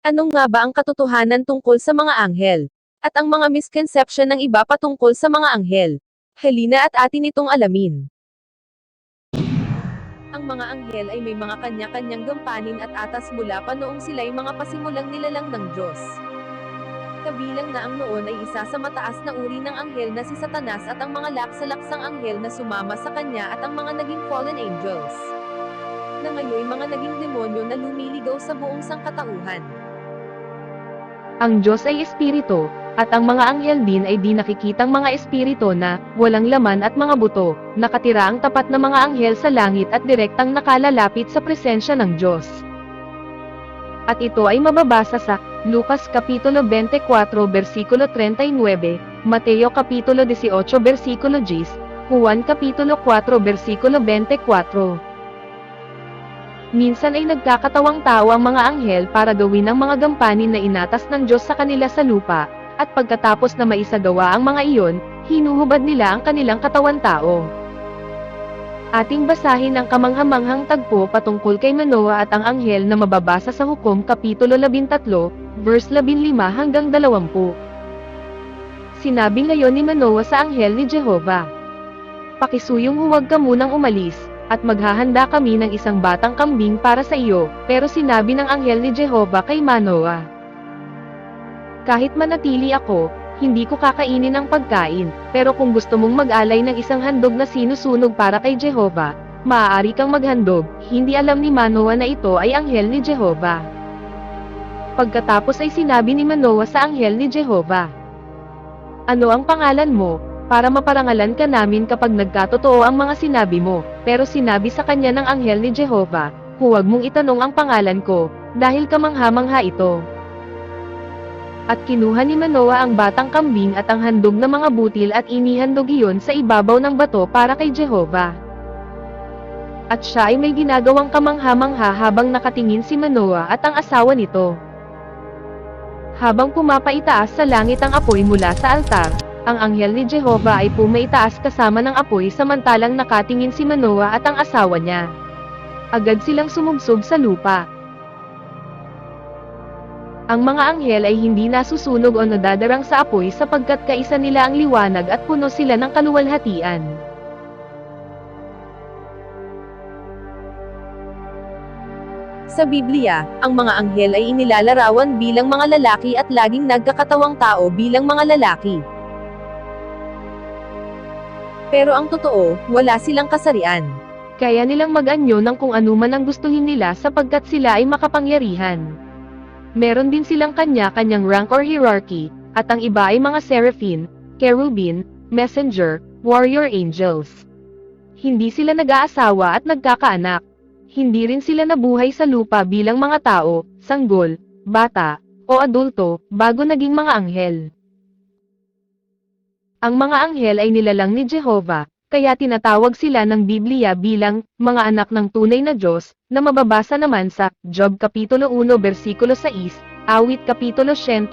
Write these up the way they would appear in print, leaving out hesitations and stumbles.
Ano nga ba ang katotohanan tungkol sa mga anghel? At ang mga misconception ng iba patungkol sa mga anghel? Halina at atin itong alamin. Ang mga anghel ay may mga kanya-kanyang gampanin at atas mula pa noong sila'y mga pasimulang nilalang ng Diyos. Kabilang na ang noon ay isa sa mataas na uri ng anghel na si Satanas at ang mga laksa-laksang anghel na sumama sa kanya at ang mga naging fallen angels. Na ngayon mga naging demonyo na lumiligaw sa buong sangkatauhan. Ang Diyos ay espiritu, at ang mga anghel din ay di nakikitang mga espiritu na, walang laman at mga buto, nakatira ang tapat na mga anghel sa langit at direktang nakalalapit sa presensya ng Diyos. At ito ay mababasa sa Lucas Kapitulo 24 versikulo 39, Mateo Kapitulo 18 versikulo 10, Juan Kapitulo 4 versikulo 24. Minsan ay nagkakatawang tao ang mga anghel para gawin ang mga gampanin na inatas ng Diyos sa kanila sa lupa, at pagkatapos na maisagawa ang mga iyon, hinuhubad nila ang kanilang katawan tao. Ating basahin ang kamanghamanghang tagpo patungkol kay Manoah at ang anghel na mababasa sa Hukom Kapitulo 13, verse 15 hanggang 20. Sinabi ngayon ni Manoah sa anghel ni Jehovah, "Pakisuyong huwag ka munang umalis, at maghahanda kami ng isang batang kambing para sa iyo." Pero sinabi ng anghel ni Jehovah kay Manoah, "Kahit manatili ako, hindi ko kakainin ang pagkain, pero kung gusto mong mag-alay ng isang handog na sinusunog para kay Jehovah, maaari kang maghandog." Hindi alam ni Manoah na ito ay anghel ni Jehovah. Pagkatapos ay sinabi ni Manoah sa anghel ni Jehovah, "Ano ang pangalan mo, para maparangalan ka namin kapag nagkatotoo ang mga sinabi mo?" Pero sinabi sa kanya ng anghel ni Jehovah, "Huwag mong itanong ang pangalan ko, dahil kamangha-mangha ito." At kinuha ni Manoah ang batang kambing at ang handog na mga butil at inihandog iyon sa ibabaw ng bato para kay Jehovah. At siya ay may ginagawang kamangha-mangha habang nakatingin si Manoah at ang asawa nito. Habang pumapaitaas sa langit ang apoy mula sa altar, ang anghel ni Jehovah ay pumaitaas kasama ng apoy samantalang nakatingin si Manoah at ang asawa niya. Agad silang sumubsob sa lupa. Ang mga anghel ay hindi nasusunog o nadadarang sa apoy sapagkat kaisa nila ang liwanag at puno sila ng kaluwalhatian. Sa Biblia, ang mga anghel ay inilalarawan bilang mga lalaki at laging nagkakatawang tao bilang mga lalaki. Pero ang totoo, wala silang kasarian. Kaya nilang mag-anyo ng kung anuman ang gustuhin nila sapagkat sila ay makapangyarihan. Meron din silang kanya-kanyang rank or hierarchy, at ang iba ay mga seraphim, cherubim, messenger, warrior angels. Hindi sila nag-aasawa at nagkakaanak. Hindi rin sila nabuhay sa lupa bilang mga tao, sanggol, bata, o adulto, bago naging mga anghel. Ang mga anghel ay nilalang ni Jehovah, kaya tinatawag sila ng Biblia bilang mga anak ng tunay na Diyos, na mababasa naman sa Job Kapitulo 1 versikulo 6, Awit Kapitulo 148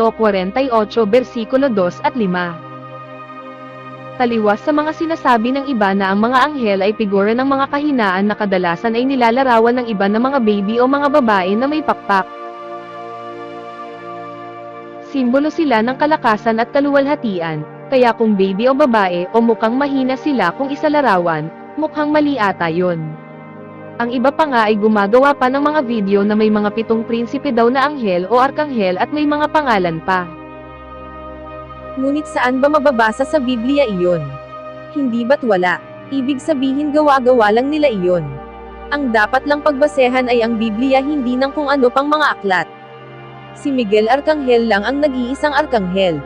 versikulo 2 at 5. Taliwas sa mga sinasabi ng iba na ang mga anghel ay figura ng mga kahinaan na kadalasan ay nilalarawan ng iba na mga baby o mga babae na may pakpak. Simbolo sila ng kalakasan at kaluwalhatian. Kaya kung baby o babae o mukhang mahina sila kung isalarawan, mukhang mali ata yun. Ang iba pa nga ay gumagawa pa ng mga video na may mga 7 prinsipe daw na anghel o arkanghel at may mga pangalan pa. Ngunit saan ba mababasa sa Biblia iyon? Hindi ba't wala? Ibig sabihin gawa-gawa lang nila iyon. Ang dapat lang pagbasehan ay ang Biblia, hindi ng kung ano pang mga aklat. Si Miguel Arkanghel lang ang nag-iisang arkanghel.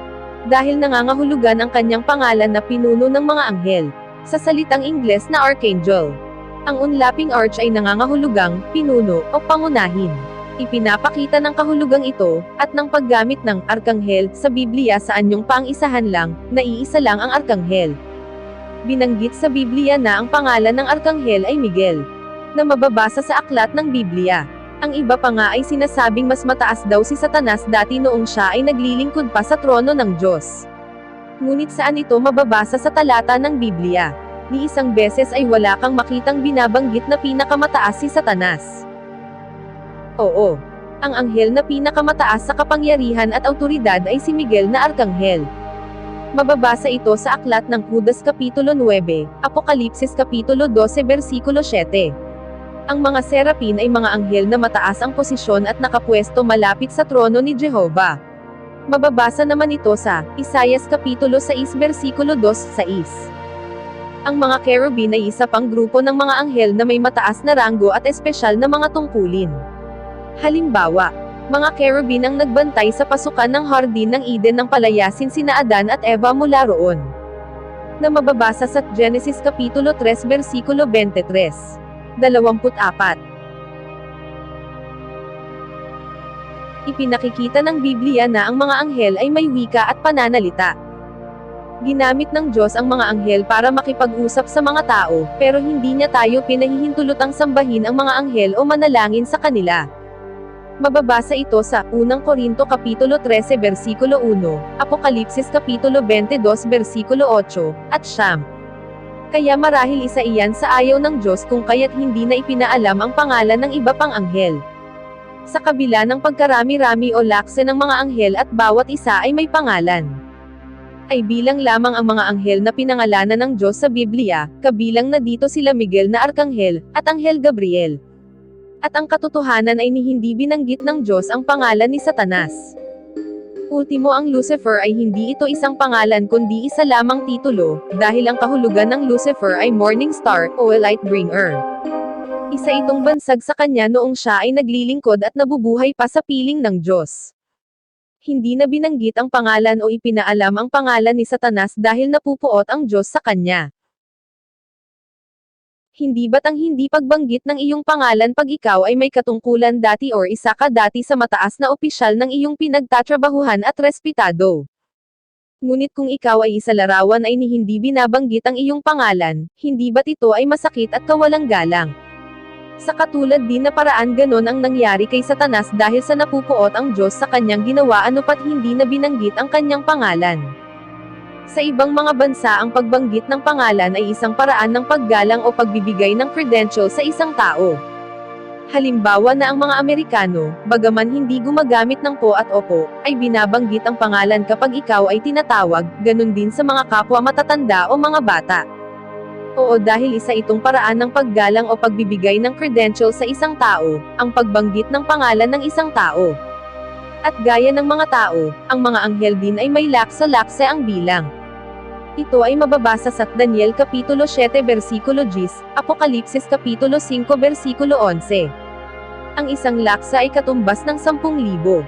Dahil nangangahulugan ang kanyang pangalan na pinuno ng mga anghel, sa salitang Ingles na archangel. Ang unlaping arch ay nangangahulugang pinuno o pangunahin. Ipinapakita ng kahulugang ito, at ng paggamit ng arkanghel sa Biblia sa anyong pang-isahan lang, na iisa lang ang arkanghel. Binanggit sa Biblia na ang pangalan ng arkanghel ay Miguel, na mababasa sa aklat ng Biblia. Ang iba pa nga ay sinasabing mas mataas daw si Satanas dati noong siya ay naglilingkod pa sa trono ng Diyos. Ngunit saan ito mababasa sa talata ng Biblia? Ni isang beses ay wala kang makitang binabanggit na pinakamataas si Satanas. Oo. Ang anghel na pinakamataas sa kapangyarihan at awtoridad ay si Miguel na Arkanghel. Mababasa ito sa aklat ng Judas Kapitulo 9, Apokalipsis Kapitulo 12 versikulo 7. Ang mga serapin ay mga anghel na mataas ang posisyon at nakapwesto malapit sa trono ni Jehovah. Mababasa naman ito sa Isaias Kapitulo 6 versikulo 2-6. Ang mga cherubin ay isa pang grupo ng mga anghel na may mataas na ranggo at espesyal na mga tungkulin. Halimbawa, mga cherubin ang nagbantay sa pasukan ng Hardin ng Eden nang palayasin sina Adan at Eva mula roon. Na mababasa sa Genesis Kapitulo 3 versikulo 23. 24. Ipinakikita ng Biblia na ang mga anghel ay may wika at pananalita. Ginamit ng Diyos ang mga anghel para makipag-usap sa mga tao, pero hindi niya tayo pinahihintulutang sambahin ang mga anghel o manalangin sa kanila. Mababasa ito sa 1 Korinto Kapitulo 13 versikulo 1, Apokalipsis Kapitulo 22 versikulo 8, at 9. Kaya marahil isa iyan sa ayaw ng Diyos kung kaya't hindi na ipinaalam ang pangalan ng iba pang anghel. Sa kabila ng pagkarami-rami o lakse ng mga anghel at bawat isa ay may pangalan, ay bilang lamang ang mga anghel na pinangalanan ng Diyos sa Biblia, kabilang na dito sila Miguel na Arkanghel, at Anghel Gabriel. At ang katotohanan ay hindi binanggit ng Diyos ang pangalan ni Satanas. Ultimo ang Lucifer ay hindi ito isang pangalan kundi isa lamang titulo, dahil ang kahulugan ng Lucifer ay morning star, o light bringer. Isa itong bansag sa kanya noong siya ay naglilingkod at nabubuhay pa sa piling ng Diyos. Hindi na binanggit ang pangalan o ipinaalam ang pangalan ni Satanas dahil napupuot ang Diyos sa kanya. Hindi ba't ang hindi pagbanggit ng iyong pangalan pag ikaw ay may katungkulan dati or isa ka dati sa mataas na opisyal ng iyong pinagtatrabahuhan at respetado? Ngunit kung ikaw ay isa larawan ay hindi binabanggit ang iyong pangalan, hindi ba't ito ay masakit at kawalang galang? Sa katulad din na paraan ganon ang nangyari kay Satanas dahil sa napupuot ang Diyos sa kanyang ginawa anupat hindi na binanggit ang kanyang pangalan. Sa ibang mga bansa ang pagbanggit ng pangalan ay isang paraan ng paggalang o pagbibigay ng credential sa isang tao. Halimbawa na ang mga Amerikano, bagaman hindi gumagamit ng po at opo, ay binabanggit ang pangalan kapag ikaw ay tinatawag, ganun din sa mga kapwa matatanda o mga bata. Oo, dahil isa itong paraan ng paggalang o pagbibigay ng credential sa isang tao, ang pagbanggit ng pangalan ng isang tao. At gaya ng mga tao, ang mga anghel din ay may laksa-lakse ang bilang. Ito ay mababasa sa Daniel Kapitulo 7 versikulo 10, Apokalipsis Kapitulo 5 versikulo 11. Ang isang laksa ay katumbas ng 10,000.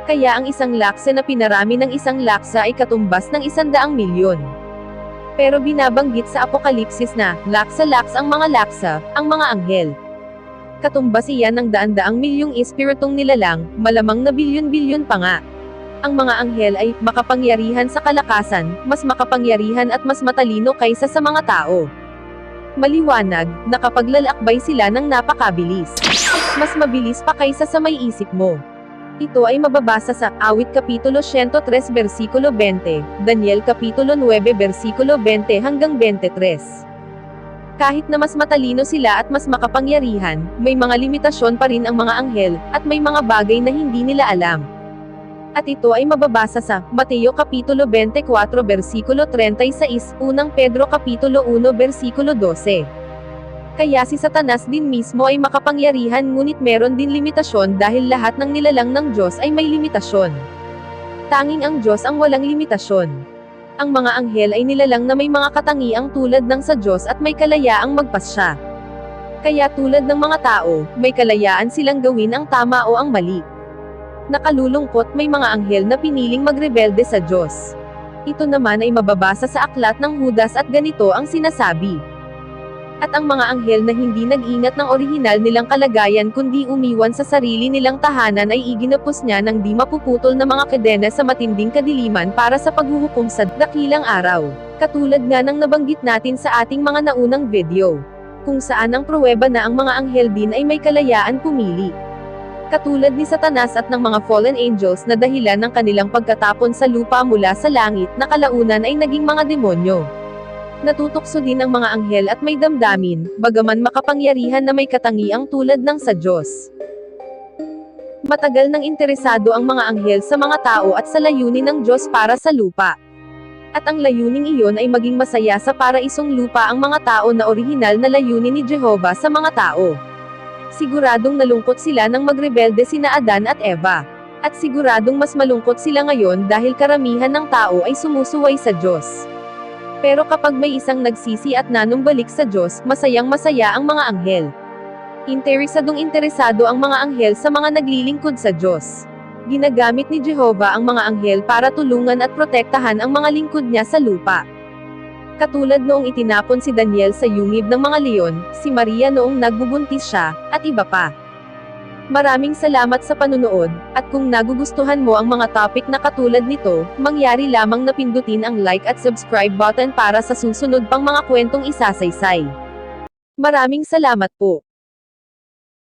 Kaya ang isang laksa na pinarami ng isang laksa ay katumbas ng 100,000,000. Pero binabanggit sa Apokalipsis na, laksa-laks ang mga laksa, ang mga anghel. Katumbas iyan ng daan-daang milyong espiritong nilalang, malamang na bilyon-bilyon pa nga. Ang mga anghel ay makapangyarihan sa kalakasan, mas makapangyarihan at mas matalino kaysa sa mga tao. Maliwanag, nakapaglalakbay sila ng napakabilis. Mas mabilis pa kaysa sa may isip mo. Ito ay mababasa sa Awit Kapitulo 103 versikulo 20, Daniel Kapitulo 9 versikulo 20 hanggang 23. Kahit na mas matalino sila at mas makapangyarihan, may mga limitasyon pa rin ang mga anghel, at may mga bagay na hindi nila alam. At ito ay mababasa sa Mateo Kapitulo 24 versikulo 36, 1 Pedro Kapitulo 1 versikulo 12. Kaya si Satanas din mismo ay makapangyarihan ngunit meron din limitasyon dahil lahat ng nilalang ng Diyos ay may limitasyon. Tanging ang Diyos ang walang limitasyon. Ang mga anghel ay nilalang na may mga katangiang tulad ng sa Diyos at may kalayaang magpasya. Kaya tulad ng mga tao, may kalayaan silang gawin ang tama o ang mali. Nakalulungkot may mga anghel na piniling magrebelde sa Diyos. Ito naman ay mababasa sa aklat ng Judas at ganito ang sinasabi. At ang mga anghel na hindi nag-ingat ng orihinal nilang kalagayan kundi umiwan sa sarili nilang tahanan ay iginapos niya ng di mapuputol na mga kadena sa matinding kadiliman para sa paghuhukom sa dakilang araw. Katulad nga ng nabanggit natin sa ating mga naunang video, kung saan ang pruweba na ang mga anghel din ay may kalayaan pumili. Katulad ni Satanas at ng mga fallen angels na dahilan ng kanilang pagkatapon sa lupa mula sa langit na kalaunan ay naging mga demonyo. Natutukso din ang mga anghel at may damdamin, bagaman makapangyarihan na may katangiang tulad ng sa Diyos. Matagal nang interesado ang mga anghel sa mga tao at sa layunin ng Diyos para sa lupa. At ang layuning iyon ay maging masaya sa paraisong lupa ang mga tao na orihinal na layunin ni Jehovah sa mga tao. Siguradong nalungkot sila nang magrebelde sina Adan at Eva. At siguradong mas malungkot sila ngayon dahil karamihan ng tao ay sumusuway sa Diyos. Pero kapag may isang nagsisi at nanumbalik sa Diyos, masayang-masaya ang mga anghel. Interesado ang mga anghel sa mga naglilingkod sa Diyos. Ginagamit ni Jehovah ang mga anghel para tulungan at protektahan ang mga lingkod niya sa lupa. Katulad noong itinapon si Daniel sa yungib ng mga leon, si Maria noong nagbubuntis siya, at iba pa. Maraming salamat sa panunood, at kung nagugustuhan mo ang mga topic na katulad nito, mangyari lamang na pindutin ang like at subscribe button para sa susunod pang mga kwentong isasaysay. Maraming salamat po.